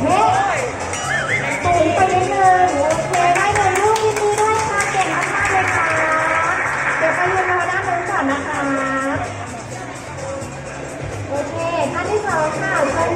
เฮ้สูงไปนิดนึงโอเคได้เลยลูกยินดีด้วยค่ะเก่งมากๆเลยค่ะเดี๋ยวไปยืนรอด้านนู้นก่อนนะคะโอเคท่านที่สองค่ะเชิญ